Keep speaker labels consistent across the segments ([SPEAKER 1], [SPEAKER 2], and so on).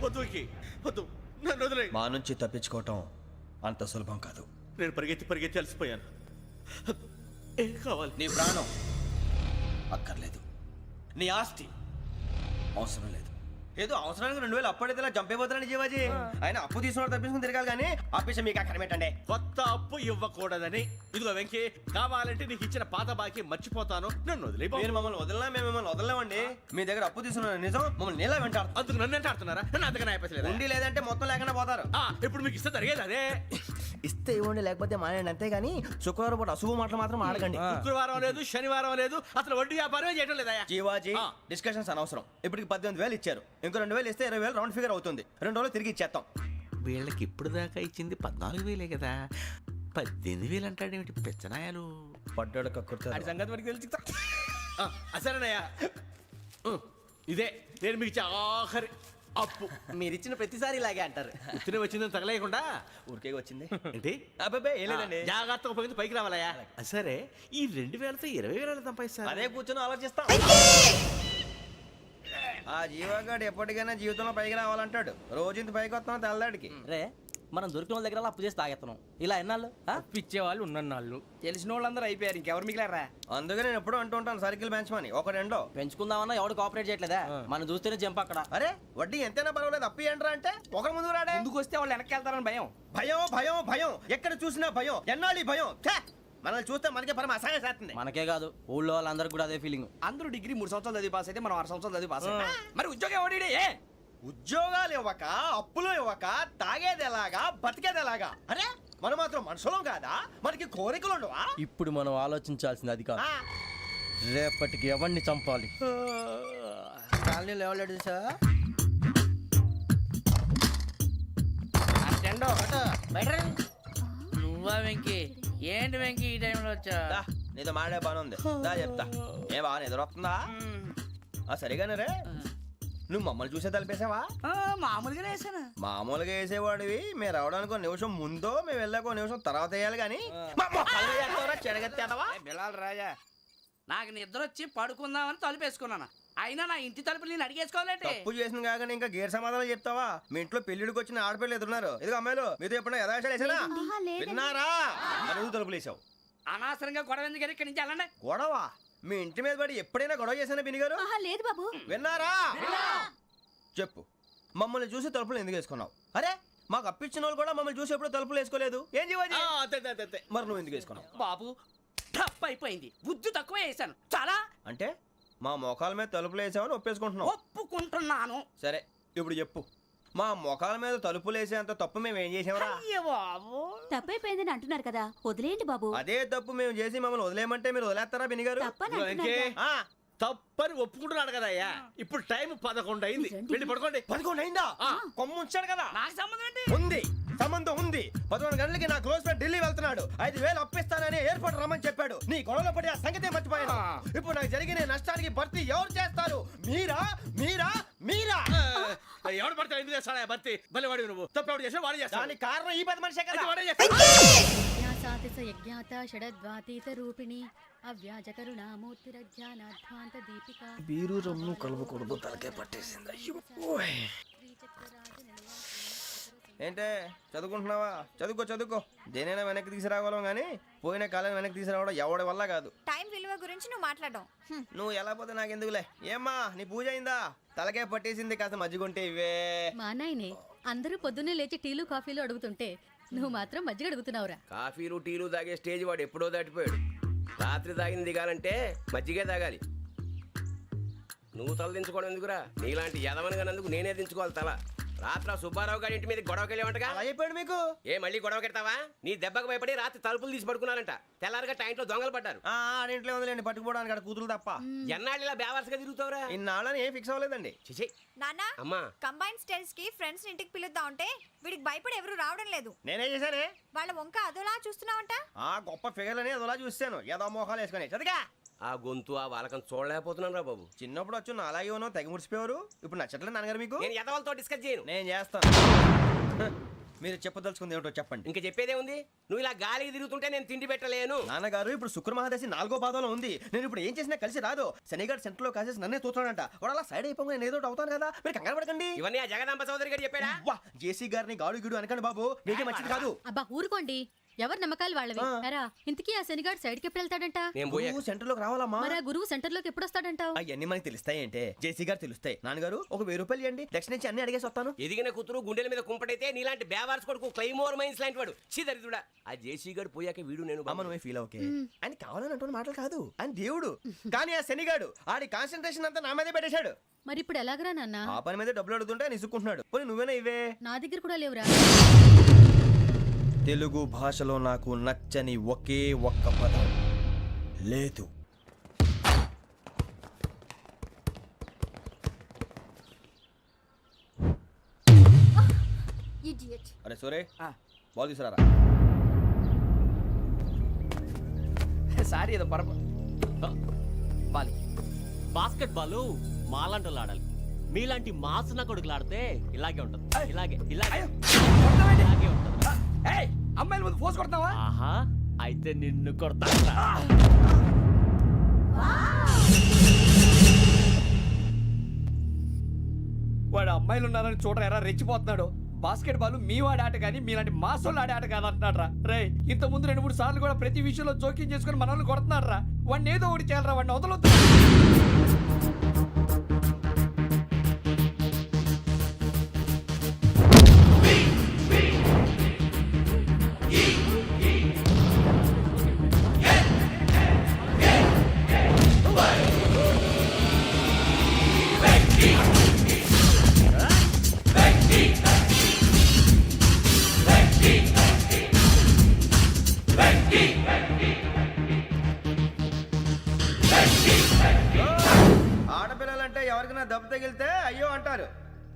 [SPEAKER 1] వద్దు వెంకీ, వద్దు, నన్ను వదిలే.
[SPEAKER 2] మా నుంచి తప్పించుకోవటం అంత సులభం కాదు.
[SPEAKER 1] నేను పరిగెత్తి అలసిపోయాను. ఏం కావాలి?
[SPEAKER 2] నీ ప్రాణం అక్కర్లేదు, నీ ఆస్తి అవసరం లేదు. ఏదో అవసరానికి 2000 అప్పుడైతే ఇలా చంపేపోతానని జీవాజీ. ఆయన అప్పు తీసుకున్న తప్పించుకుని తిరగాలి కానీ ఆపేసి మీకు అక్కడ పెట్టండి.
[SPEAKER 1] కొత్త అప్పు ఇవ్వకూడదని. ఇదిగో వెంకీ, కావాలంటే నీకు ఇచ్చిన పాత బాకీ మర్చిపోతాను, నన్ను వదిలే.
[SPEAKER 2] మీరు మమ్మల్ని వదలనా? మేము మిమ్మల్ని వదలలేమండి. మీ దగ్గర అప్పు తీసుకున్న నిజం మమ్మల్ని నీలా వెంటాడు.
[SPEAKER 1] అందుకు నన్ను ఎంత ఆడుతున్నారా? నన్ను అంతగా నాయపసలేదు.
[SPEAKER 2] ఉండి లేదంటే మొత్తం లేకుండా పోతారు.
[SPEAKER 1] ఇప్పుడు మీకు ఇస్తే జరిగేది అదే.
[SPEAKER 2] ఇస్తే ఇవ్వండి, లేకపోతే మానేయండి, అంతేగాని శుక్రవారం పూట అశుభ మాటలు మాత్రం ఆడకండి.
[SPEAKER 1] శుక్రవారం లేదు, శనివారం లేదు, అసలు వడ్డీ వ్యాపారమే చేయడం లేదా?
[SPEAKER 2] జీవాజీ, డిస్కషన్స్ అనవసరం. ఇప్పటికి 18,000 ఇచ్చారు, ఇంకో 2,000 ఇస్తే 20,000 రౌండ్ ఫిగర్ అవుతుంది. 2 రోజులు తిరిగి ఇచ్చేస్తాం.
[SPEAKER 1] వీళ్ళకి ఇప్పుడు దాకా ఇచ్చింది 14,000 కదా, 18,000 అంటాడేమిటి పెచ్చనాయాలు?
[SPEAKER 2] పడ్డాడు కక్కుర్తాడు.
[SPEAKER 1] సంగతి వరకు తెలిసి సరేనయ్యా, ఇదే నేను మీకు ఇచ్చే ఆఖరి అప్పు.
[SPEAKER 2] మీరిచ్చిన ప్రతిసారి ఇలాగే అంటారు.
[SPEAKER 1] ఉత్తినే వచ్చిందని తగలేయకుండా
[SPEAKER 2] ఊరికే వచ్చింది
[SPEAKER 1] ఏంటి?
[SPEAKER 2] అబ్బాబే ఏం లేదండి.
[SPEAKER 1] జాగ్రత్తగా ఉపయోగించి పైకి రావాలయ్యా. సరే, ఈ 2,000తో 20,000 సంపాదిస్తారు.
[SPEAKER 2] అదే కూర్చొని ఆలోచిస్తాం. ఆ జీవగాడు ఎప్పటికైనా జీవితంలో పైకి రావాలంటాడు. రోజు ఇంత పైకి వస్తాం తెల్లడికి.
[SPEAKER 3] రే, మనం దొరికిన వాళ్ళ దగ్గర అప్పు చేసి తాగెత్తనం. ఇలా ఎన్నాళ్ళు
[SPEAKER 4] పిచ్చేవాళ్ళు ఉన్నన్నాళ్ళు తెలిసిన వాళ్ళందరూ అయిపోయారు, ఇంకెవరు మిగిలారా?
[SPEAKER 2] అందుకే నేను ఎప్పుడు అంటూ ఉంటాను, సర్కిల్ బెంచ్ మని ఒక రెండో
[SPEAKER 3] పెంచుకుందామన్నా ఎవడు కోఆపరేట్ చేయట్లేదా? మనం చూస్తేనే జంప్ అక్కడ.
[SPEAKER 2] అరే వడ్డీ ఎంతైనా పర్వాలేదు, అప్పు ఏంట్రా అంటే ఒక ముందు రాడే.
[SPEAKER 4] ముందుకు వస్తే వాళ్ళు వెనక్కి వెళ్తారని భయం.
[SPEAKER 2] భయం భయం భయం, ఎక్కడ చూసినా భయం. ఎన్నాళ్ళు ఈ భయం? మనల్ని చూస్తే మనకే పరమ అసహాయం చేస్తుంది.
[SPEAKER 3] మనకే కాదు, ఊళ్ళో వాళ్ళందరికీ కూడా అదే ఫీలింగ్.
[SPEAKER 4] అందరూ డిగ్రీ 3 సంవత్సరాలు చదివి పాస్ అయితే మనం 6 సంవత్సరాలు చదివి పాస్ అయ్యాం. మరి ఉద్యోగం ఎవడి?
[SPEAKER 2] ఉద్యోగాలు ఇవ్వక, అప్పులు ఇవ్వక, తాగేది ఎలాగా, బతికేది ఎలాగా? అరే మనం మాత్రం మనుషులం కాదా? మనకి కోరికలు ఉండవా?
[SPEAKER 3] ఇప్పుడు మనం ఆలోచించాల్సింది అది కాదు, రేపటికి ఎవరిని చంపాలి. కాలనీలో ఎవరు సార్?
[SPEAKER 5] నువ్వా వెంకీ? ఏంటి వెంకీ ఈ టైంలో వచ్చా?
[SPEAKER 2] నీతో మాడే పని ఉంది, దా చెప్తా. ఏ బాగా నిద్రొస్తుందా? సరిగానే రే, నువ్వు మమ్మల్ని చూసే తలిపేసావా?
[SPEAKER 5] మామూలుగానే వేసాను.
[SPEAKER 2] మామూలుగా వేసేవాడివి. మేము రావడానికి 1 నిమిషం ముందో, మేము వెళ్ళాక 1 నిమిషం తర్వాత వేయాలి కానీ
[SPEAKER 4] బిలాల్ రాజా,
[SPEAKER 5] నాకు నిద్ర వచ్చి పడుకుందామని తలుపు వేసుకున్నాను. అయినా నా ఇంటి తలుపులు నేను అడిగేసుకోవాలంటే
[SPEAKER 2] తప్పు చేసిన కాక ఇంకా గేర్ సమాధానం చెప్తావా? మీ ఇంట్లో పెళ్లిడికి వచ్చిన ఆడపిల్లలు ఎదురున్నారు. ఇదిగో అమ్మాయిలు, మీతో ఎప్పుడైనా యథాశాలు వేసానా? విన్నారా? అడుగు తలుపులు వేసావు.
[SPEAKER 5] అనవసరంగా గొడవ ఎందుకు? ఇక్కడి నుంచి వెళ్ళండి.
[SPEAKER 2] గొడవ? మీ ఇంటి మీద పడి ఎప్పుడైనా గొడవ చేశానా బిని గారు?
[SPEAKER 6] లేదు బాబు.
[SPEAKER 2] విన్నారా? చెప్పు, మమ్మల్ని చూసి తలుపులు ఎందుకు వేసుకున్నావు? అరే మాకు అప్పించిన వాళ్ళు కూడా మమ్మల్ని చూసి ఎప్పుడు తలుపులు వేసుకోలేదు. ఏం చేయాలి? మరి నువ్వు ఎందుకు వేసుకున్నావు?
[SPEAKER 5] బాబు టప్ అయిపోయింది, బుద్ధి తక్కువ వేసాను చాలా.
[SPEAKER 2] అంటే మా మోకాల మీద తలుపులు వేసామని ఒప్పేసుకుంటున్నావు?
[SPEAKER 5] ఒప్పుకుంటున్నాను.
[SPEAKER 2] సరే ఇప్పుడు చెప్పు, మా మొఖాల మీద తలుపులు వేసేంత తప్పు మేము ఏం చేసామరా?
[SPEAKER 6] తప్పైపోయిందని అంటున్నారు కదా, వదిలేయండి బాబు.
[SPEAKER 2] అదే తప్పు మేము చేసి మమ్మల్ని వదిలేయమంటే మీరు వదిలేస్తారా బిని గారు?
[SPEAKER 1] తప్పని ఒప్పుకుంటున్నాడు కదా అయ్యా. ఇప్పుడు టైం 11 అయింది, వెళ్ళి పడుకోండి.
[SPEAKER 2] 11 అయిందా? కొమ్ము ఉంచాడు కదా.
[SPEAKER 5] నాకు సంబంధం ఏంటి?
[SPEAKER 2] ఉంది, సంబంధం ఉంది. 11 గంటలకి నా క్లోజ్ ఫ్రెండ్ ఢిల్లీ వెళ్తున్నాడు. 5,000 అప్పిస్తానని ఎయిర్పోర్ట్ రమ్మని చెప్పాడు. నీ గొడవలో పడి ఆ సంగతే మర్చిపోయాను. ఇప్పుడు నాకు జరిగిన నష్టానికి భర్తీ ఎవరు చేస్తారు? మీరా మీరా మీరా?
[SPEAKER 1] ఎవడు పడితే ఎందుకు చేస్తాడా భర్తీ? మళ్ళీ వాడి నువ్వు తప్పు ఎవడు చేసా వాడు చేస్తా.
[SPEAKER 2] దానికి కారణం ఈ 10 మనిషే కదా.
[SPEAKER 3] బీరు రమ్ము కలవకూడదు, తలకే పట్టేసింది.
[SPEAKER 2] ఏంటే చదువుకుంటున్నావా? చదువుకో చదువుకో. దేనైనా వెనక్కి తీసుకురావాలం కానీ పోయిన కాలం వెనక్కి తీసుకురావడం ఎవడి వల్ల కాదు.
[SPEAKER 6] టైం విలువ గురించి నువ్వు మాట్లాడడం.
[SPEAKER 2] నువ్వు ఎలా పోతే నాకు ఎందుకులే. ఏమ్మా నీ పూజ అయిందా? తలకే పట్టేసింది, కాస్త మజ్జిగుంటే ఇవే.
[SPEAKER 6] మా నాయనే అందరూ పొద్దున్నే లేచి టీలు కాఫీలు అడుగుతుంటే నువ్వు మాత్రం మజ్జిగ అడుగుతున్నావురా.
[SPEAKER 7] కాఫీలు టీలు తాగే స్టేజ్ వాడు ఎప్పుడో దాటిపోయాడు. రాత్రి తాగింది దిగాలంటే మజ్జిగే తాగాలి. నువ్వు తల దించుకోవడం ఎందుకురా? నీలాంటి యదవనగానందుకు నేనే దించుకోవాలి తల. రాత్రి సుబ్బారావు గారి ఇంటి మీద గొడవకి వెళ్ళేవంటగా.
[SPEAKER 2] అలా చెప్పాడు మీకు?
[SPEAKER 7] ఏ మళ్ళీ గొడవ కెడతావా? నీ దెబ్బకు భయపడి రాత్రి తలుపులు తీసి పడుకున్నారంట. తెల్లారగా టైంట్లో దొంగలు పడ్డారు.
[SPEAKER 2] ఇంట్లో ఉందిలేండి, పట్టుకుపోవడానికి అక్కడ కూతురు తప్ప.
[SPEAKER 7] ఎన్నాళ్ళు ఇలా బేవర్స్గా తిరుగుతావురా?
[SPEAKER 2] ఇన్నాళ్ళని ఏం ఫిక్స్ అవ్వలేదండి.
[SPEAKER 6] నాన్నా,
[SPEAKER 7] అమ్మా
[SPEAKER 6] కంబైన్ స్టైల్స్ కి ఫ్రెండ్స్ ఇంటికి పిలుద్దాం అంటే వీడికి భయపడి ఎవరు రావడం లేదు.
[SPEAKER 2] నేనే చేశానే.
[SPEAKER 6] వాళ్ళ వంక అదోలా చూస్తున్నావంట.
[SPEAKER 2] గొప్ప ఫిగర్లని అదోలా చూస్తాను, ఏదో మోహాలు వేసుకొని. చదిగా
[SPEAKER 7] ఆ గొంతు ఆ వాళ్ళకం చూడలేకపోతున్నాను రా బాబు.
[SPEAKER 2] చిన్నప్పుడు వచ్చి నా అలాగే ఉన్నావు, తెగ ముడిచిపోయారు. ఇప్పుడు నచ్చట్లేదు నాన్నగారు మీకు?
[SPEAKER 7] నేను ఎదవలతో డిస్కస్ చేయను.
[SPEAKER 2] నేను చేస్తాను. మీరు చెప్పదలుచుకుంది ఏమిటో చెప్పండి.
[SPEAKER 7] ఇంకా చెప్పేదే ఉంది. నువ్వు ఇలా గాలికి తిరుగుతుంటే నేను తిండి పెట్టలేను.
[SPEAKER 2] నాన్నగారు ఇప్పుడు శుక్ర మహాదశి 4వ పాదంలో ఉంది. నేను ఇప్పుడు ఏం చేసినా కలిసి రాదు. శనిగారు సెంటర్ లో కాసేసి నన్నే చూస్తున్నాడంట. వాడు అలా సైడ్ అయిపోయి నేను ఏదో ఒకటి అవుతాను కదా, మీరు కంగారు పడకండి.
[SPEAKER 7] ఇవన్నీ ఆ జగదాంబ చౌదరి గారు చెప్పాడా?
[SPEAKER 2] వా జేసీ గారిని గాడు గిడు అనకండి బాబు, మీకే మంచిది కాదు.
[SPEAKER 6] అబ్బా ఊరుకోండి, ఎవరి నమ్మకాలు వాళ్ళవి. ఎరా ఇంతకీ ఆ శనిగాడు సైడ్కి ఎప్పుడు వెళ్తాడంట?
[SPEAKER 7] నేను పోయా.
[SPEAKER 2] నువ్వు సెంటర్ లోకి రావాలమ్మా.
[SPEAKER 6] మరి ఆ గురువు సెంటర్ లోకి ఎప్పుడు వస్తాడంటావు?
[SPEAKER 2] అవన్నీ మనకి తెలుస్తాయి అంటే జేసీ గారు తెలుస్తాయి. నాన్నగారు ఒక 1000 రూపాయలు ఇవ్వండి, దక్షిణ నుంచి అన్ని అడిగేసి వస్తాను.
[SPEAKER 7] ఎదిగిన కూతురు గుండెల మీద కుంపటైతే నీలాంటి బేవార్స్ కొడుకు క్లైమోర్ మైన్స్ లాంటి వాడు చీదరిదుడా. ఆ జేసీ గారు పోయాక వీడు నేను
[SPEAKER 2] అమ్మ నువ్వే ఫీల్ ఓకే. ఆయన కావాలని అంటున్న మాటలు కాదు, ఆయన దేవుడు. కానీ ఆ శనిగాడు ఆడి కాన్సన్ట్రేషన్ అంతా నా మీదే పెట్టేశాడు.
[SPEAKER 6] మరి ఇప్పుడు ఎలాగరా నాన్న?
[SPEAKER 2] ఆ పని మీద డబ్బులు అడుగుతుంటే ఆయన ఇసుక్కుంటున్నాడు. పోనీ నువ్వేనా ఇవే?
[SPEAKER 6] నా దగ్గర కూడా లేవురా.
[SPEAKER 2] తెలుగు భాషలో నాకు నచ్చని ఒకే ఒక్క పదం లేదు. అరే సోరే బాల్ తీసుకురారా.
[SPEAKER 4] సారీ ఏదో పరప బాలి.
[SPEAKER 8] బాస్కెట్ బాల్ మాలాంటి ఆడాలి. మీలాంటి మాసన కొడుకులు ఆడితే ఇలాగే ఉంటది. ఇలాగే ఇలాగే ఇలాగే ఉంటది.
[SPEAKER 4] అమ్మాయిల ముందు ఫోర్స్ కొడతావా?
[SPEAKER 8] ఆహా, అయితే నిన్ను కొడతా.
[SPEAKER 4] వాడు అమ్మాయిలు ఉన్నారని చూడరా ఎరా రెచ్చిపోతున్నాడు. బాస్కెట్ బాల్ మీ వాడి ఆట కానీ మీలాంటి మాసోళ్ళు ఆడే ఆట కాదు అంటున్నాడు రా. రే ఇంత ముందు 2-3 సార్లు కూడా ప్రతి విషయంలో జోక్యం చేసుకుని మన వాళ్ళు కొడుతున్నాడు రా. వాడిని ఏదో ఒకటి చేయాలరా, వాడిని వదలొద్దు.
[SPEAKER 2] ఆడపిల్లలంటే ఎవరికైనా దెబ్బ తగిలితే అయ్యో అంటారు,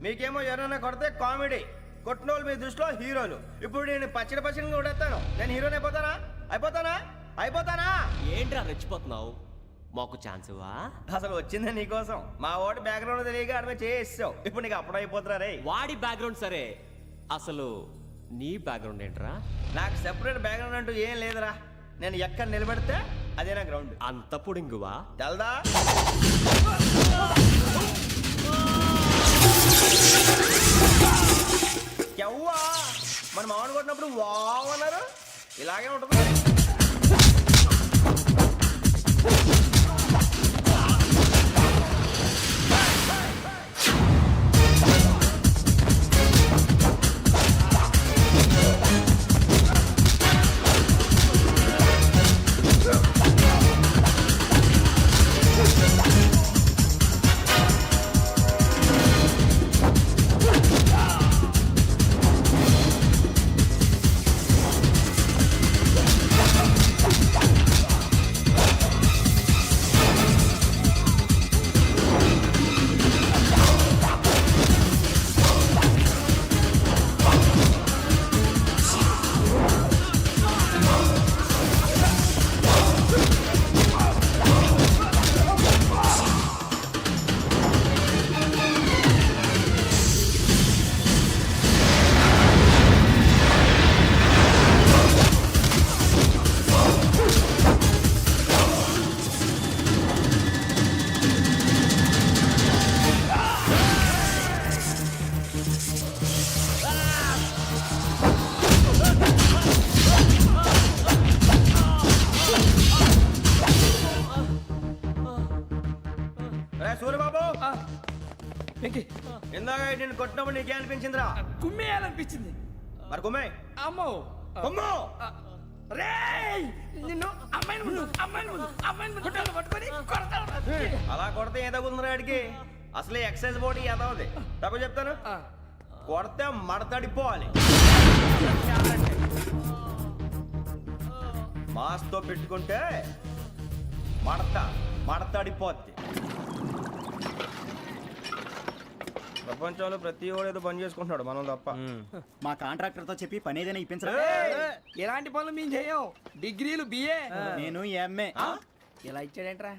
[SPEAKER 2] మీకేమో ఎవరైనా కొడితే కామెడీ. కొట్టినోళ్ళు మీ దృష్టిలో హీరోలు. ఇప్పుడు నేను పచ్చడి పచ్చడిగా కొడేస్తాను, నేను హీరోని అయిపోతానా? అయిపోతానా? అయిపోతానా?
[SPEAKER 8] ఏంట్రా రెచ్చిపోతున్నావు? మాకు ఛాన్స్ ఇవ్వా?
[SPEAKER 2] అసలు వచ్చిందే నీకోసం. మా ఓటు బ్యాక్గ్రౌండ్ తెలియక అడమే చేసావు. ఇప్పుడు నీకు అప్పుడు అయిపోతున్నా రే.
[SPEAKER 8] వాడి బ్యాక్గ్రౌండ్ సరే, అసలు నీ బ్యాక్గ్రౌండ్ ఏంట్రా?
[SPEAKER 2] నాకు సెపరేట్ బ్యాక్గ్రౌండ్ అంటూ ఏం లేదురా. నేను ఎక్కడ నిలబెడితే అదే నా గ్రౌండ్.
[SPEAKER 8] అంత పుడింగువా?
[SPEAKER 2] తెల్దా? ఎవ్వా మన మామిడి కొట్టినప్పుడు వావ్ అన్నారు, ఇలాగే ఉంటుంది. సూర్యబాబు ఇందాక నేను కొట్టినప్పుడు నీకే అనిపించిందిరా?
[SPEAKER 4] కుమ్మేయాలనిపించింది.
[SPEAKER 2] మరి కుమ్మే.
[SPEAKER 4] అమ్మో
[SPEAKER 2] కుమ్ము.
[SPEAKER 4] రేయ్ నిన్ను అమ్మాయిని ముందు గుడ్డలు పట్టుకొని కొడతాను.
[SPEAKER 2] అలా కొడితే ఏ తగ్గుతుందిరా ఆడికి? అసలే ఎక్సైజ్ బాడీ ఏదవుది. తప్పు చెప్తాను, కొడితే మడతడిపోవాలి. మాస్తో పెట్టుకుంటే మడతడిపోద్ది. ప్రపంచంలో ప్రతి వాడు ఏదో పని చేసుకుంటున్నాడు, మనం తప్ప.
[SPEAKER 9] మా కాంట్రాక్టర్ తో చెప్పి పని ఏదైనా ఇప్పించరా?
[SPEAKER 4] ఎలాంటి పనులు మేము చేయం. డిగ్రీలు బిఏ,
[SPEAKER 9] నేను ఎంఏ.
[SPEAKER 4] ఇలా ఇచ్చాడేంట్రా?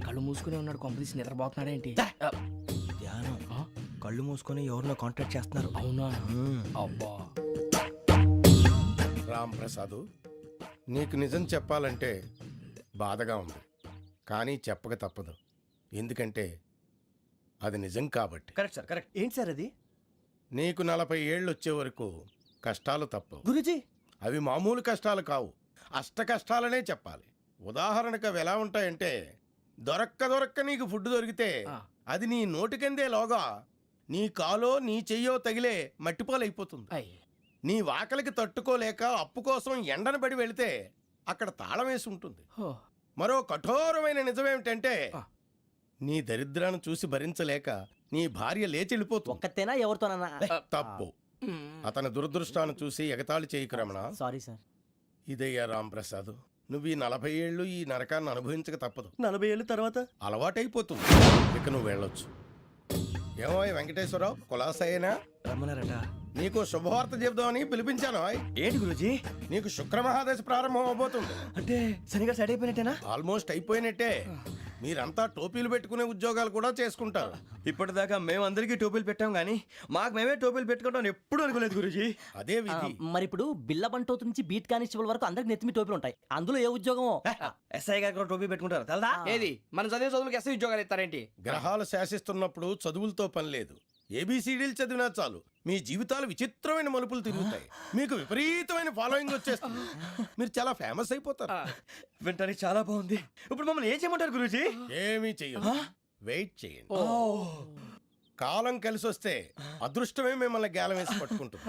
[SPEAKER 4] కళ్ళు
[SPEAKER 5] మూసుకునే ఉన్నాడు, కొంపదీసి నిద్రపోతున్నాడేంటి?
[SPEAKER 2] ధ్యానం కళ్ళు మూసుకొని ఎవరినో కాంటాక్ట్ చేస్తున్నారు.
[SPEAKER 5] అవునా? అబ్బా.
[SPEAKER 10] రామ్ ప్రసాద్, నీకు నిజం చెప్పాలంటే బాధగా ఉంది, కానీ చెప్పక తప్పదు. ఎందుకంటే అది నిజం కాబట్టి.
[SPEAKER 2] Correct sir, correct.
[SPEAKER 3] ఏంటి సార్ అది?
[SPEAKER 10] నీకు 40 ఏళ్ళు వచ్చే వరకు కష్టాలు తప్పవు.
[SPEAKER 3] గురుజీ,
[SPEAKER 10] అవి మామూలు కష్టాలు కావు, అష్ట కష్టాలనే చెప్పాలి. ఉదాహరణకు అవి ఎలా ఉంటాయంటే, దొరక్క నీకు ఫుడ్ దొరికితే అది నీ నోటికందే లోగా నీ కాలో నీ చెయ్యో తగిలే మట్టిపాలైపోతుంది. నీ వాకలికి తట్టుకోలేక అప్పు కోసం ఎండను పడి వెళితే అక్కడ తాళం వేసి ఉంటుంది. మరో కఠోరమైన నిజమేమిటంటే, నీ దరిద్రాన్ని చూసి భరించలేక నీ భార్య లేచి వెళ్ళిపోతుంది.
[SPEAKER 3] ఒక్కతేనా ఎవరితోనన్నా?
[SPEAKER 10] తప్పు. అతని దురదృష్టాన్ని చూసి ఎగతాళి చేయకు రమణ.
[SPEAKER 3] Sorry sir.
[SPEAKER 10] ఇదయ్యా రాంప్రసాద్, నువ్వు ఈ 40 ఏళ్ళు ఈ నరకాన్ని అనుభవించక తప్పదు.
[SPEAKER 3] 40 ఏళ్ళ తర్వాత
[SPEAKER 10] అలవాటైపోతుంది. ఇక నువ్వు వెళ్ళొచ్చు. ఏమో వెంకటేశ్వరరావు, కులాసైనా
[SPEAKER 2] రమ్మన్నారట.
[SPEAKER 10] నీకు శుభవార్త చెబుదామని పిలిపించాను.
[SPEAKER 2] ఏంటి గురూజీ?
[SPEAKER 10] నీకు శుక్రమహాదశ ప్రారంభం అవబోతుంది.
[SPEAKER 2] అంటే శనిగా సెట్ అయిపోయినట్టేనా?
[SPEAKER 10] ఆల్మోస్ట్ అయిపోయినట్టే. మీరంతా టోపీలు పెట్టుకునే ఉద్యోగాలు కూడా చేసుకుంటారు.
[SPEAKER 2] ఇప్పటిదాకా మేమందరికీ టోపీలు పెట్టాం కానీ మాకు మేమే టోపీలు పెట్టుకుంటాం ఎప్పుడు అనుకోలేదు గురూజీ.
[SPEAKER 10] అదే విధి.
[SPEAKER 3] మరి ఇప్పుడు బిల్ల బంటోతు నుంచి బీట్ కానిస్టేబుల్ వరకు అందరికి నెత్తిమి టోపీలు ఉంటాయి. అందులో ఏ ఉద్యోగమో?
[SPEAKER 2] ఎస్ఐ గారు కూడా టోపీ పెట్టుకుంటారు తెలదా?
[SPEAKER 4] ఏది మన చదివే చదువులకు ఎస్ఐ ఉద్యోగాలు ఇస్తారేంటి?
[SPEAKER 10] గ్రహాలు శాసిస్తున్నప్పుడు చదువులతో పని లేదు. ఏబిసిడీలు చదివినా చాలు మీ జీవితాలు విచిత్రమైన మలుపులు తిరుగుతాయి. మీకు విపరీతమైన ఫాలోయింగ్ వచ్చేస్తుంది. మీరు చాలా ఫేమస్ అయిపోతారు.
[SPEAKER 2] వింటానికి చాలా బాగుంది. ఇప్పుడు మమ్మల్ని ఏం చేయమంటారు గురూజీ?
[SPEAKER 10] ఏమీ చెయ్యదు, వెయిట్ చేయండి. కాలం కలిసి వస్తే అదృష్టమే మిమ్మల్ని గేలం వేసి పట్టుకుంటుంది.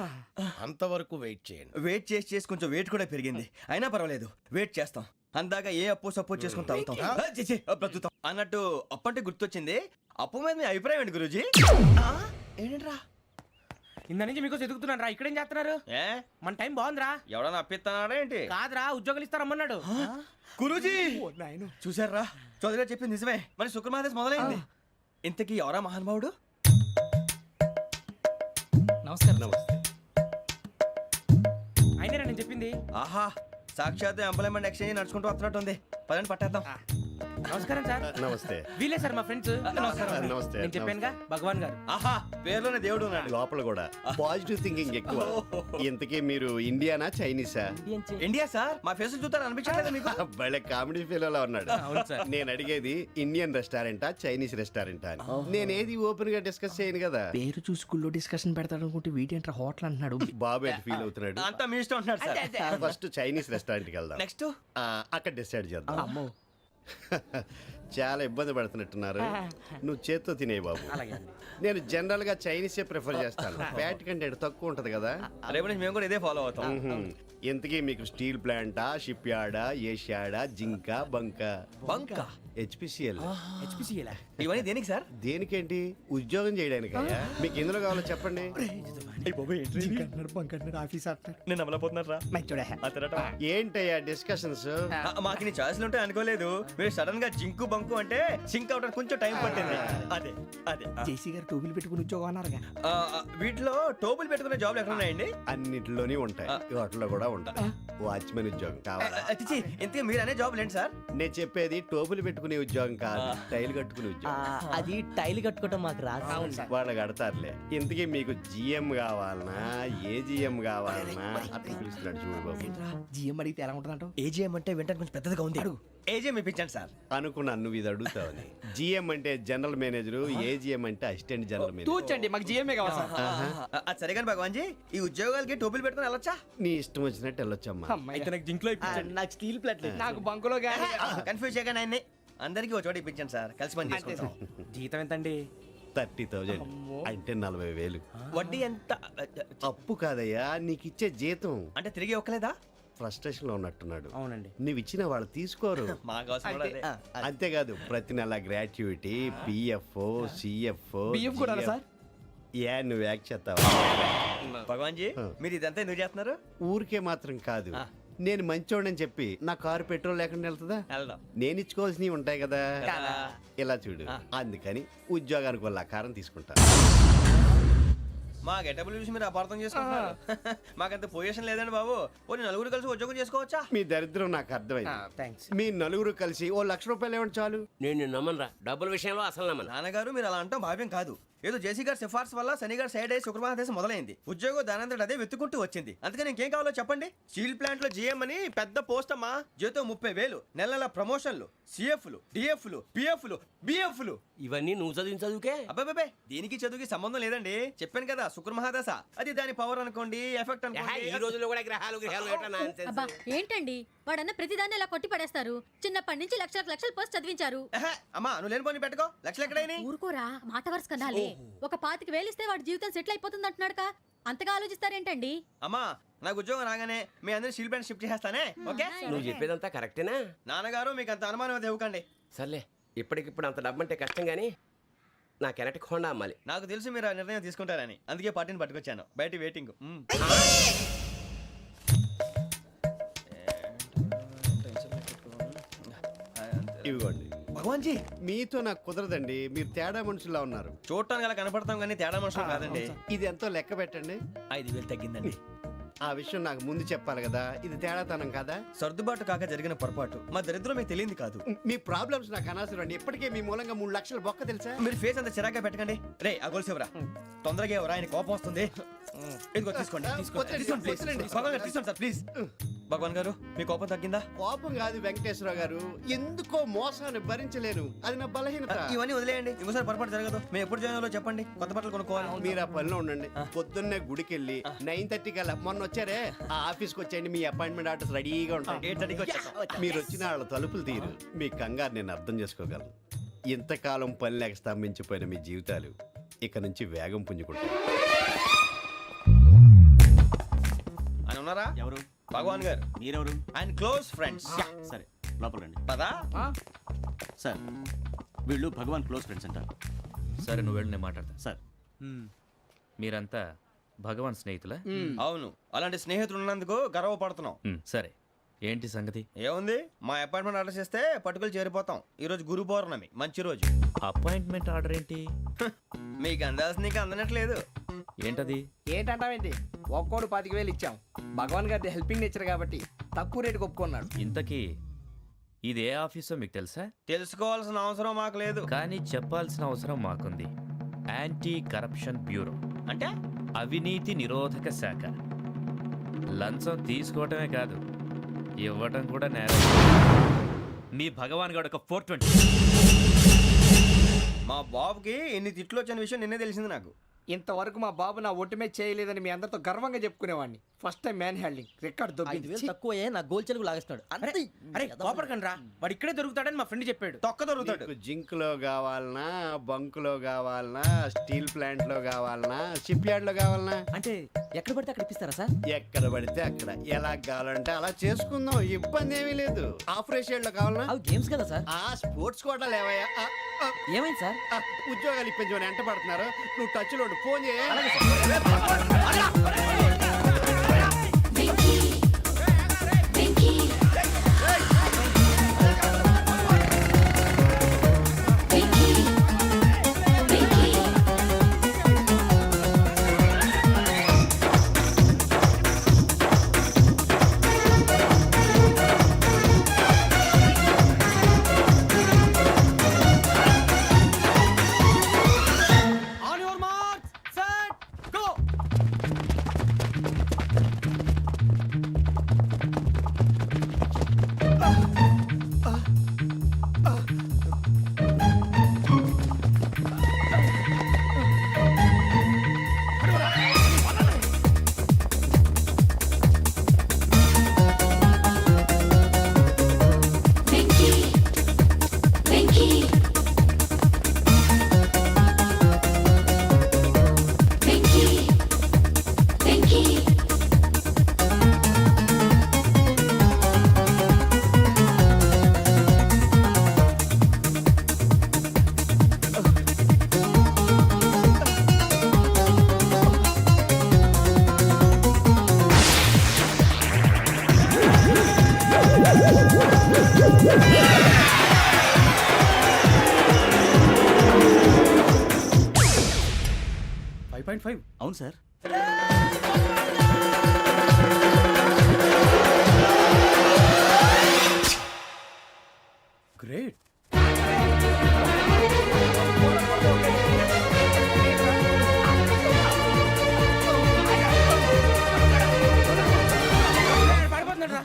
[SPEAKER 10] అంతవరకు వెయిట్ చేయండి.
[SPEAKER 2] వెయిట్ చేసి కొంచెం వెయిట్ కూడా పెరిగింది. అయినా పర్వాలేదు, వెయిట్ చేస్తాం. అందాక ఏ అప్పు సపోర్ట్ చేసుకుని తాగుతాం, బ్రతుకుతాం అన్నట్టు. అప్పు అంటే గుర్తొచ్చింది, అప్పు మీద మీ అభిప్రాయం ఏంటి గురూజీ? ఏంటరా
[SPEAKER 5] ఇంత నుంచి మీకు ఎదుగుతున్నాను రా. ఇక్కడేం చేస్తున్నారు?
[SPEAKER 2] ఏ
[SPEAKER 5] మన టైం బాగుందిరా.
[SPEAKER 2] ఎవడన్నా అప్పిస్తున్నాడా ఏంటి?
[SPEAKER 5] కాదురా, ఉద్యోగాలు ఇస్తారమ్మన్నాడు.
[SPEAKER 2] గురూజీ చూసారా, చౌదరి గారు చెప్పింది నిజమే. మరి శుక్రమాదేశ్ మొదలైంది. ఇంతకీ ఎవరా మహానుభావుడు?
[SPEAKER 5] నమస్కారం. అయినా నేను చెప్పింది.
[SPEAKER 2] ఆహా, సాక్షాత్ ఎంప్లాయ్మెంట్ ఎక్స్చేంజ్ నడుచుకుంటూ వస్తున్నట్టు ఉంది. పదండి పట్టేద్దాం.
[SPEAKER 5] నమస్కారం సార్.
[SPEAKER 10] నమస్తే.
[SPEAKER 5] వీలే సార్ మా ఫ్రెండ్స్.
[SPEAKER 10] నమస్తే.
[SPEAKER 5] నేను చెప్పానుగా, భగవాన్ గారు.
[SPEAKER 2] ఆహా, పేర్లోనే దేవుడు ఉన్నాడు.
[SPEAKER 11] లోపల కూడా పాజిటివ్ థింకింగ్ ఎక్కువ. ఇంతకీ మీరు ఇండియానా చైనీసా?
[SPEAKER 2] India sir. మా ఫేస్ చూస్తారు అనిపించలేదు మీకు?
[SPEAKER 11] భలే కామెడీ ఫీల్ అలా ఉన్నాడు.
[SPEAKER 5] అవును సార్.
[SPEAKER 11] నేను అడిగేది ఇండియన్ రెస్టారెంటా చైనీస్ రెస్టారెంటా అని. నేనేది ఓపెన్ గా డిస్కస్ చేయను కదా.
[SPEAKER 5] పేరు చూసుకుల్లో డిస్కషన్ పెడతాడు అనుకుంటే వీటేంట్రా హోటల్ అంటున్నాడు.
[SPEAKER 11] బాబు ఎట్ ఫీల్ అవుతున్నాడు.
[SPEAKER 2] అంతా మీ ఇష్టం ఉంటున్నాడు సార్.
[SPEAKER 11] ఫస్ట్ చైనీస్ రెస్టారెంట్ కి వెళ్దాం.
[SPEAKER 2] నెక్స్ట్
[SPEAKER 11] అక్కడ డిసైడ్ చేద్దాం. చాలా ఇబ్బంది పడుతున్నట్టున్నారు. నువ్వు చేత్తో తినే బాబు. నేను జనరల్ గా చైనీసే ప్రిఫర్ చేస్తాను. ఫ్యాట్ కంటెంట్ తక్కువ ఉంటది కదా.
[SPEAKER 2] రేపు నుంచి మేము కూడా ఇదే ఫాలో అవుతాం.
[SPEAKER 11] ఇంతకీ మీకు స్టీల్ ప్లాంటా, షిప్ యార్డా, ఏషియాడా, జింక, బంకా?
[SPEAKER 2] బంకా,
[SPEAKER 11] హెచ్పిసిఎల్.
[SPEAKER 2] ఇవన్నీ దేనికి సార్?
[SPEAKER 11] దేనికేంటి? ఉద్యోగం చేయడానికి. మీకు ఎందులో కావాలో చెప్పండి.
[SPEAKER 2] నేను అమలపోతున్నారా?
[SPEAKER 11] ఏంటయ్యా డిస్కషన్స్?
[SPEAKER 2] మాకు నీ ఛాయిస్లు ఉంటాయి అనుకోలేదు. మీరు సడన్ గా జింకు బంకు అంటే సింక్ అవడానికి కొంచెం టైం పట్టింది. అదే అదే
[SPEAKER 5] జేసీ గారు టోపీలు పెట్టుకుని ఉద్యోగం అన్నారుగా.
[SPEAKER 2] వీటిలో టోపులు పెట్టుకునే జాబ్లు ఎక్కడ ఉన్నాయండి?
[SPEAKER 11] అన్నిటిలోనే ఉంటాయి, వాటిలో కూడా ఉంటాయి. వాచ్మెన్ ఉద్యోగం కావాలా?
[SPEAKER 2] ఇంతకీ మీరు అనే జాబ్ ఏంటి సార్?
[SPEAKER 11] నేను చెప్పేది టోపులు పెట్టుకునే ఉద్యోగం కాదు, టైల్ కట్టుకునే ఉద్యోగం.
[SPEAKER 3] అది టైల్ కట్టుకోవటం మాకు రాదు.
[SPEAKER 11] వాళ్ళు కడతారులే. ఇంతకీ మీకు జిఎం కావాలనా, ఏ జిఎం కావాలనా? అట్లా పిలుస్తున్నాడు చూడు బాబు.
[SPEAKER 5] జిఎం అడిగితే ఎలా ఉంటుందంట?
[SPEAKER 2] ఏజీఎం అంటే వింటానికి కొంచెం పెద్దదిగా ఉంది. ఏజీఎం ఇప్పించండి సార్.
[SPEAKER 11] అనుకున్నాను నువ్వు ఇది అడుగుతావని. జిఎం అంటే జనరల్ మేనేజర్, ఏజిఎం అంటే అసిస్టెంట్ జనరల్ మేనేజర్.
[SPEAKER 4] తూచండి, మాకు జిఎంఏ కావాలి సార్.
[SPEAKER 2] అది సరే కానీ భగవాన్ జీ, ఈ ఉద్యోగాలకి టోపులు పెట్టుకుని వెళ్ళొచ్చా?
[SPEAKER 11] నీ ఇష్టం వచ్చినట్టు వెళ్ళొచ్చమ్మా.
[SPEAKER 3] నాకు స్టీల్ ప్లేట్
[SPEAKER 4] నాకు బంకులో గానీ.
[SPEAKER 2] కన్ఫ్యూజ్ చేయగానే ఆయన్ని అందరికీ ఒక చోట ఇప్పించండి సార్, కలిసి పని చేసుకుంటాం.
[SPEAKER 5] జీతం ఎంతండి?
[SPEAKER 11] 30,000 అంటే 40,000.
[SPEAKER 2] వడ్డీ ఎంత?
[SPEAKER 11] అప్పు కాదయ్యా, నీకు ఇచ్చే జీతం.
[SPEAKER 2] అంటే తిరిగి ఒక్కలేదా?
[SPEAKER 11] ఫ్రస్ట్రేషన్ లో ఉన్నట్టున్నాడు.
[SPEAKER 5] అవునండి.
[SPEAKER 11] నువ్వు ఇచ్చిన వాళ్ళు తీసుకోరు.
[SPEAKER 2] మాకు అవసరం కూడా అదే.
[SPEAKER 11] అంతేకాదు ప్రతి నెల గ్రాట్యుటీ, పిఎఫ్, సిఎఫ్.
[SPEAKER 4] బియ్యం కూడా సార్?
[SPEAKER 11] ఏ నువ్వు యాక్ట్ చేస్తావా?
[SPEAKER 2] భగవాన్ జీ, మీరు ఇదంతా ఎందుకు చేస్తున్నారు?
[SPEAKER 11] ఊరికే మాత్రం కాదు, నేను మంచోడని చెప్పి నా కారు పెట్రోల్ లేకుండా వెళ్తుందా?
[SPEAKER 2] వెళ్దాం.
[SPEAKER 11] నేను ఇచ్చుకోవాల్సినవి ఉంటాయి కదా. ఇలా చూడు, అందుకని ఉద్యోగానికి వాళ్ళ ఆకారం తీసుకుంటా.
[SPEAKER 2] మా గెటబుల్ చూసి మీరు అపార్థం చేసుకుంటున్నారు. మాకంత పొజిషన్ లేదండి బాబు. పోనీ నలుగురు కలిసి ఉద్యోగం చేసుకోవచ్చా?
[SPEAKER 11] మీ దరిద్రం నాకు అర్థమైంది.
[SPEAKER 2] థ్యాంక్స్.
[SPEAKER 11] మీ నలుగురు కలిసి ఓ ₹1,00,000 ఇవ్వండి చాలు.
[SPEAKER 7] నేను నమ్మనరా, డబ్బుల విషయంలో అసలు నమ్మను.
[SPEAKER 2] నాన్నగారు మీరు అలా అంటాం భావ్యం కాదు. ఏదో జేసీ గారి సిఫార్సు వల్ల శని గారు సైడ్ అయ్యి శుక్రవారం మొదలైంది. ఉద్యోగం దానంతటి అదే వెతుకుంటూ వచ్చింది. అందుకని ఇంకేం కావాలో చెప్పండి. స్టీల్ ప్లాంట్ లో జీఎం అని పెద్ద పోస్ట్ అమ్మా. జీతం 30,000, నెల నెల ప్రమోషన్లు, సిఎఫ్లు, డిఎఫ్లు, పిఎఫ్లు, బిఎఫ్లు.
[SPEAKER 7] ఇవన్నీ నువ్వు చదివిన చదువుకే.
[SPEAKER 2] అబ్బాబే దీనికి చదువుకి సంబంధం లేదండి. చెప్పాను కదా శుక్ర మహాదశ. అది దాని పవర్ అనుకోండి, ఎఫెక్ట్
[SPEAKER 7] ఈ
[SPEAKER 2] అనుకోండి.
[SPEAKER 7] రోజుల్లో కూడా గ్రహాలు ఏటా nonsense.
[SPEAKER 6] అబ్బా ఏంటండి వాడన్న ప్రతిదాన్ని ఇలా కొట్టి పడేస్తారు. చిన్నప్పటి నుంచి లక్షలు పోస్ట్ చదివించారు.
[SPEAKER 2] అమ్మా నువ్వు లేని పోనీ పెట్టుకో. లక్షలు ఎక్కడైనా
[SPEAKER 6] ఊరుకోరా, మాట వరుస కనాలి. ఒక 25,000 ఇస్తే వాడి జీవితం సెటిల్ అయిపోతుంది అంటున్నాడుగా. అంతగా ఆలోచిస్తారేంటండి?
[SPEAKER 2] అమ్మా నాకు ఉద్యోగం రాగానే మీ అందరినీ స్టీల్ ప్లాంట్ షిఫ్ట్ చేస్తానే. ఓకే
[SPEAKER 7] నువ్వు చెప్పేదంతా కరెక్టేనా?
[SPEAKER 2] నాన్నగారు మీకు అంత అనుమానం అది ఇవ్వకండి.
[SPEAKER 7] సర్లే, ఇప్పటికిప్పుడు అంత డబ్బు అంటే కష్టం కానీ నా కెనటిక్ హోండా అమ్మాలి.
[SPEAKER 2] నాకు తెలుసు మీరు ఆ నిర్ణయం తీసుకుంటారని, అందుకే పార్టీని పట్టుకొచ్చాను. బయట వెయిటింగ్.
[SPEAKER 11] ఇవ్వండి.
[SPEAKER 2] భగవాన్ జీ
[SPEAKER 11] మీతో నాకు కుదరదండి. మీరు తేడా మనుషుల్లా ఉన్నారు.
[SPEAKER 2] చూడటానికి అలా కనపడతాం కానీ తేడా మనుషులు కాదండి.
[SPEAKER 11] ఇది ఎంతో లెక్క పెట్టండి.
[SPEAKER 2] 5,000 తగ్గిందండి.
[SPEAKER 11] ఆ విషయం నాకు ముందు చెప్పాలి కదా. ఇది తేడాతనం కదా.
[SPEAKER 2] సర్దుబాటు కాక జరిగిన పొరపాటు. మా దరిద్రం మీకు తెలియంది కాదు.
[SPEAKER 11] మీ ప్రాబ్లమ్స్ నాకు అనవసరం అండి. ఇప్పటికే మీ మూలంగా 3 లక్షల బొక్క తెలుసా.
[SPEAKER 2] మీరు ఫేస్ అంత చిరాగ్గా పెట్టకండి. రే ఆ గొలుసేవరా, తొందరగా ఎవరా, ఆయన కోపం వస్తుంది. ఇదిగో తీసుకోండి. తీసుకోండి ప్లీజ్. భగవాన్ గారు తీసుకోండి సార్ ప్లీజ్. భగవాన్ గారు మీ కోపం తగ్గిందా?
[SPEAKER 11] కోపం కాదు వెంకటేశ్వర గారు, ఎందుకో మోసాన్ని భరించలేను. అది నా బలహీనత.
[SPEAKER 2] ఇవన్నీ వదిలేయండి. ఇంకోసారి పొరపాటు జరగదు. మేము ఎప్పుడు జాయిన్ అవ్వాలో చెప్పండి. కొత్త బట్టలు కొనుక్కోవాలి.
[SPEAKER 11] మీరు ఆ పనిలో ఉండండి. పొద్దున్నే గుడికి వెళ్ళి 9:30 కల్లా, మొన్న వచ్చారే ఆ ఆఫీస్కి వచ్చేయండి. మీ అపాయింట్మెంట్ ఆర్డర్స్ రెడీగా ఉంటాయి.
[SPEAKER 2] 8:30కి వచ్చేస్తాం.
[SPEAKER 11] మీరు వచ్చిన వాళ్ళ తలుపులు తీరు. మీ కంగారు నేను అర్థం చేసుకోగలను. ఇంతకాలం పని లేక స్తంభించిపోయిన మీ జీవితాలు ఇక నుంచి వేగం పుంజుకుంటాయి.
[SPEAKER 2] ఆయన ఉన్నారా?
[SPEAKER 8] ఎవరు?
[SPEAKER 2] భగవాన్ గారు.
[SPEAKER 8] మీరెవరు?
[SPEAKER 2] ఆయన క్లోజ్ ఫ్రెండ్స్.
[SPEAKER 8] సరే లోపల రండి.
[SPEAKER 2] పదా
[SPEAKER 8] సార్ వీళ్ళు భగవాన్ క్లోజ్ ఫ్రెండ్స్ అంటారు.
[SPEAKER 12] సరే నువ్వు వెళ్ళి నేను మాట్లాడతా.
[SPEAKER 8] సార్
[SPEAKER 12] మీరంతా భగవాన్ స్నేహితులా?
[SPEAKER 2] అవును, అలాంటి స్నేహితులు ఉన్నందుకు గర్వపడుతున్నాం.
[SPEAKER 12] సరే ఏంటి సంగతి?
[SPEAKER 2] ఏముంది, మా అపాయింట్మెంట్ ఆర్డర్ చేస్తే పట్టుకులు చేరిపోతాం. ఈ రోజు గురు పౌర్ణమి, మంచి రోజు.
[SPEAKER 12] అపాయింట్మెంట్ ఆర్డర్ ఏంటి?
[SPEAKER 2] మీకు అందాల్సిన నీకు అందనట్లేదు.
[SPEAKER 12] ఏంటది?
[SPEAKER 4] ఏంటంటావేంటి? ఒక్కోడు 25,000 ఇచ్చాం. భగవాన్ గారి హెల్పింగ్ నేచర్ కాబట్టి తక్కువ రేటుకి ఒప్పుకున్నాడు.
[SPEAKER 12] ఇంతకీ ఇది ఏ ఆఫీసో మీకు తెలుసా?
[SPEAKER 2] తెలుసుకోవాల్సిన అవసరం మాకు లేదు.
[SPEAKER 12] కానీ చెప్పాల్సిన అవసరం మాకుంది. యాంటీ కరప్షన్ బ్యూరో
[SPEAKER 2] అంటే
[SPEAKER 12] అవినీతి నిరోధక శాఖ. లంచం తీసుకోవటమే కాదు, ఇవ్వటం కూడా నేరం. మీ భగవాన్ గారు ఒక 420.
[SPEAKER 2] మా బాబుకి ఎన్ని తిట్లు వచ్చిన విషయం నిన్నే తెలిసింది నాకు.
[SPEAKER 4] ఇంతవరకు మా బాబు నా ఒట్టుమే చేయలేదని మీ అందరితో గర్వంగా చెప్పుకునేవాడిని. First time man handing record దొబ్బింది.
[SPEAKER 3] 5,000 తక్కువ నా గోల్ చెలుగు లాగేస్తున్నాడు.
[SPEAKER 2] అరే కోపడకండి రా, వాడు ఇక్కడే దొరుకుతాడని మా ఫ్రెండ్ చెప్పాడు. తొక్క దొరుకుతాడు.
[SPEAKER 11] మీకు జింక్ లో కావాలనా, బంక్ లో కావాలనా, స్టీల్ ప్లాంట్ లో కావాలనా, షిప్ యార్డ్ లో కావాలనా?
[SPEAKER 3] అంటే ఎక్కడ పడితే అక్కడ ఇప్పిస్తారా సార్?
[SPEAKER 11] ఎక్కడ పడితే అక్కడ, ఎలా కావాలంటే అలా చేసుకుందాం. ఇబ్బంది ఏమీ లేదు. ఆపరేషన్ లో కావాలనా?
[SPEAKER 3] అవి గేమ్స్ కదా సార్.
[SPEAKER 11] ఆ స్పోర్ట్స్ కోటా లేవయ్యా.
[SPEAKER 3] ఏమైంది సార్?
[SPEAKER 11] ఉద్యోగాలు ఇప్పించమని ఎంట పడుతున్నారు. నువ్వు టచ్ లో ఫోన్ చేయ.
[SPEAKER 9] 1.5 అవును సార్.
[SPEAKER 2] గ్రేట్.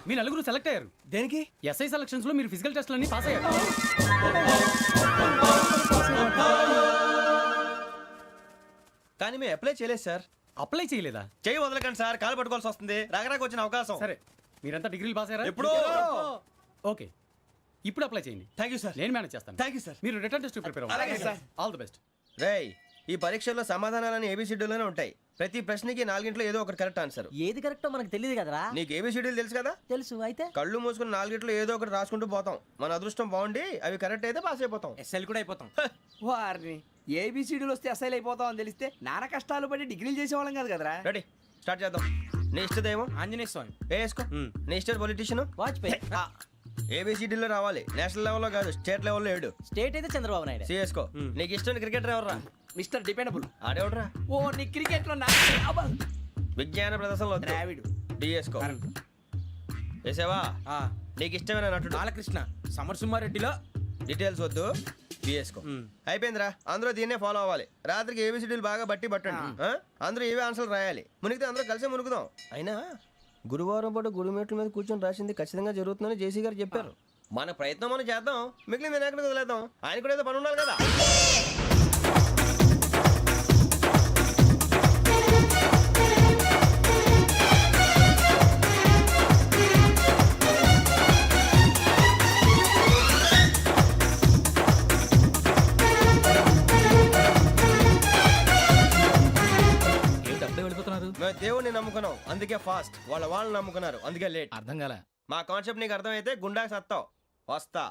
[SPEAKER 9] మీ నలుగురు సెలెక్ట్ అయ్యారు.
[SPEAKER 2] దేనికి?
[SPEAKER 9] ఎస్ఐ సెలక్షన్స్ లో మీరు ఫిజికల్ టెస్ట్ అన్ని పాస్ అయ్యారు.
[SPEAKER 2] కానీ మేము అప్లై చేయలేదు సార్.
[SPEAKER 9] అప్లై చేయలేదా?
[SPEAKER 2] చేయి వదలకండి సార్, కాలు పట్టుకోవాల్సి వస్తుంది. రాగరాకు వచ్చిన అవకాశం.
[SPEAKER 9] సరే, మీరంతా డిగ్రీలు పాస్ అయ్యారా?
[SPEAKER 2] ఎప్పుడో.
[SPEAKER 9] ఓకే, ఇప్పుడు అప్లై చేయండి.
[SPEAKER 2] Thank you sir.
[SPEAKER 9] నేను మేనేజ్ చేస్తాను.
[SPEAKER 2] Thank you sir.
[SPEAKER 9] మీరు రిటర్న్ టెస్ట్ ప్రిపేర్
[SPEAKER 2] అలాగే సార్.
[SPEAKER 9] All the best.
[SPEAKER 2] రేయ్, ఈ పరీక్షల్లో సమాధానాలని ఏబిసిడ్యూల్లోనే ఉంటాయి. ప్రతి ప్రశ్నకి 4 ఏదో ఒకటి కరెక్ట్ ఆన్సర్.
[SPEAKER 3] ఏది కరెక్టో మనకు తెలియదు కదరా.
[SPEAKER 2] నీకు ఏబిసిడ్యూల్ తెలుసు కదా?
[SPEAKER 3] తెలుసు. అయితే
[SPEAKER 2] కళ్ళు మూసుకుని 4 ఏదో ఒకటి రాసుకుంటూ పోతాం. మన అదృష్టం బాగుండి అవి కరెక్ట్ అయితే పాస్ అయిపోతాం.
[SPEAKER 4] ఎస్ఎల్ కూడా అయిపోతాం. వారిని ఏబిసిడీలు వస్తే ఎస్ఐలు అయిపోతాం అని తెలిస్తే నాన్న కష్టాలు పడి డిగ్రీలు చేసేవాళ్ళం కాదు కదరా.
[SPEAKER 2] రెడీ, స్టార్ట్ చేద్దాం. నీ ఇష్టదేమో
[SPEAKER 9] ఆంజనేయ స్వామి.
[SPEAKER 2] వేసుకో. నీ ఇష్ట పొలిటీషియన్
[SPEAKER 3] వాజ్పేయి.
[SPEAKER 2] ఏబిసిడీలో రావాలి. నేషనల్ లెవెల్లో కాదు, స్టేట్ లెవెల్లో 7.
[SPEAKER 3] స్టేట్ అయితే చంద్రబాబు నాయుడు.
[SPEAKER 2] సిఎస్కో. నీకు ఇష్టం క్రికెటర్ ఎవర్రా?
[SPEAKER 4] Mister dependable.
[SPEAKER 2] ఆడేవడరా?
[SPEAKER 4] ఓ నీ క్రికెట్ లో
[SPEAKER 2] విజ్ఞాన ప్రదర్శనలో
[SPEAKER 4] ద్రావిడు.
[SPEAKER 2] డిఎస్కో. వేసావా? నీకు ఇష్టమైన నటుడు?
[SPEAKER 9] బాలకృష్ణ. సమర్ సుమారెడ్డిలో
[SPEAKER 2] డీటెయిల్స్ వద్దు, బిఎస్కో. అయిపోయిందిరా. అందరూ దీన్నే ఫాలో అవ్వాలి. రాత్రికి ఏబిసిడీలు బాగా బట్టి పట్టండి. అందరూ ఏవే ఆన్సర్లు రాయాలి. మునిగితే అందరూ కలిసి మునుగుదాం. అయినా గురువారం పాటు గురుమేట్ల మీద కూర్చొని రాసింది ఖచ్చితంగా జరుగుతుందని జేసీ గారు చెప్పారు. మన ప్రయత్నం మనం చేద్దాం, మిగిలింది ఎక్కడికి వదిలేద్దాం. ఆయన కూడా ఏదో పని ఉండాలి కదా. మేము దేవుడిని నమ్ముకున్నాం, అందుకే ఫాస్ట్. వాళ్ళని నమ్ముకున్నారు, అందుకే లేట్.
[SPEAKER 9] అర్థం కాలే.
[SPEAKER 2] మా కాన్సెప్ట్ నీకు అర్థమైతే గుండాకి సత్తావు. వస్తా.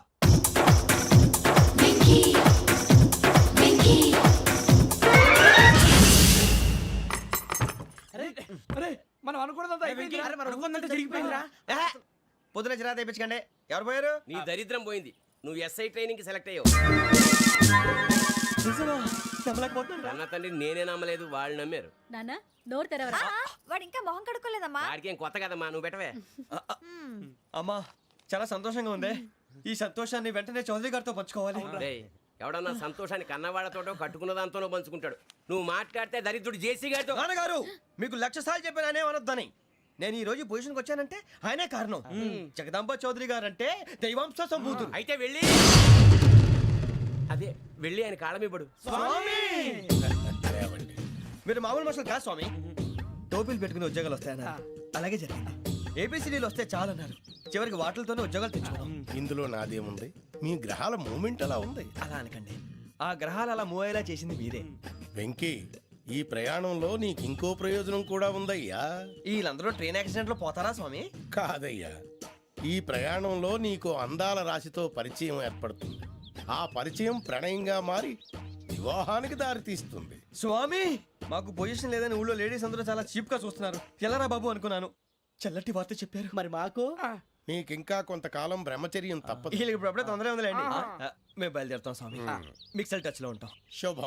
[SPEAKER 4] అరే మనం అనుకున్నదంతా అయిపోయింది.
[SPEAKER 2] పొద్దున చిరా తెప్పించకండి. ఎవరు పోయారు?
[SPEAKER 7] నీ దరిద్రం పోయింది. నువ్వు ఎస్ఐ ట్రైనింగ్ కి సెలెక్ట్ అయ్యావు. అన్న తండ్రి నేనే నమ్మలేదు, వాళ్ళు నమ్మారు.
[SPEAKER 6] నాన్న నోరు తెరవరా.
[SPEAKER 13] వాడు ఇంకా మొహం కడుక్కోలేదమ్మా.
[SPEAKER 7] వాడికి ఏం కొత్త కదమ్మా, నువ్వు పెట్టవే.
[SPEAKER 2] అమ్మా, చాలా సంతోషంగా ఉంది. ఈ సంతోషాన్ని వెంటనే చౌదరి గారితో పంచుకోవాలి.
[SPEAKER 7] డేయ్, ఎవడన్నా సంతోషాన్ని కన్నవాళ్లతోటో కట్టుకున్న దాంతోనో పంచుకుంటాడు. నువ్వు మాట్లాడితే దరిద్రుడు జేసీ గారితో.
[SPEAKER 2] నాన్నగారు, మీకు 1,00,000 సార్లు చెప్పాను అనే అనొద్దని. నేను ఈ రోజు పొజిషన్కి వచ్చానంటే ఆయనే కారణం. జగదాంబ చౌదరి గారు అంటే దైవాంశ సంభూతుడు.
[SPEAKER 7] అయితే వెళ్ళి అదే వెళ్ళి ఆయన కాళ్ళమివ్వడు.
[SPEAKER 2] మీరు మామూలు మనుషులు కాదు స్వామి. టోపీలు పెట్టుకుని ఉద్యోగాలు వస్తాయన్నారు, అలాగే జరిగింది. ఏబిసిడీలు వస్తే చాలన్నారు, చివరికి వాటిలతోనే ఉద్యోగాలు తెచ్చుకున్నాం.
[SPEAKER 10] ఇందులో నాదేముంది? మీ గ్రహాల మూమెంట్ అలా ఉంది.
[SPEAKER 2] అలా అనకండి, ఆ గ్రహాలు అలా మూవ్ అయ్యేలా చేసింది మీరే.
[SPEAKER 10] వెంకీ, ఈ ప్రయాణంలో నీకు ఇంకో ప్రయోజనం కూడా ఉందయ్యా.
[SPEAKER 2] వీళ్ళందరూ ట్రైన్ యాక్సిడెంట్ లో పోతారా స్వామి?
[SPEAKER 10] కాదయ్యా, ఈ ప్రయాణంలో నీకు అందాల రాశితో పరిచయం ఏర్పడుతుంది. ఆ పరిచయం ప్రణయంగా మారి వివాహానికి దారితీస్తుంది.
[SPEAKER 2] స్వామి, మాకు పొజిషన్ లేదని ఊళ్ళో లేడీస్ అందరూ చాలా చీప్ గా చూస్తున్నారు. ఎలారా బాబు అనుకున్నాను. చల్లటి వార్త చెప్పారు.
[SPEAKER 3] మరి మాకు
[SPEAKER 10] నీకింకా కొంతకాలం బ్రహ్మచర్యం తప్పదు.
[SPEAKER 2] వీళ్ళకి ఇప్పుడు అప్పుడే తొందరగా ఉందిలేండి. మేము బయలుదేరుతాం స్వామి. మిక్సల్ టచ్ లో ఉంటాం.
[SPEAKER 10] శుభం.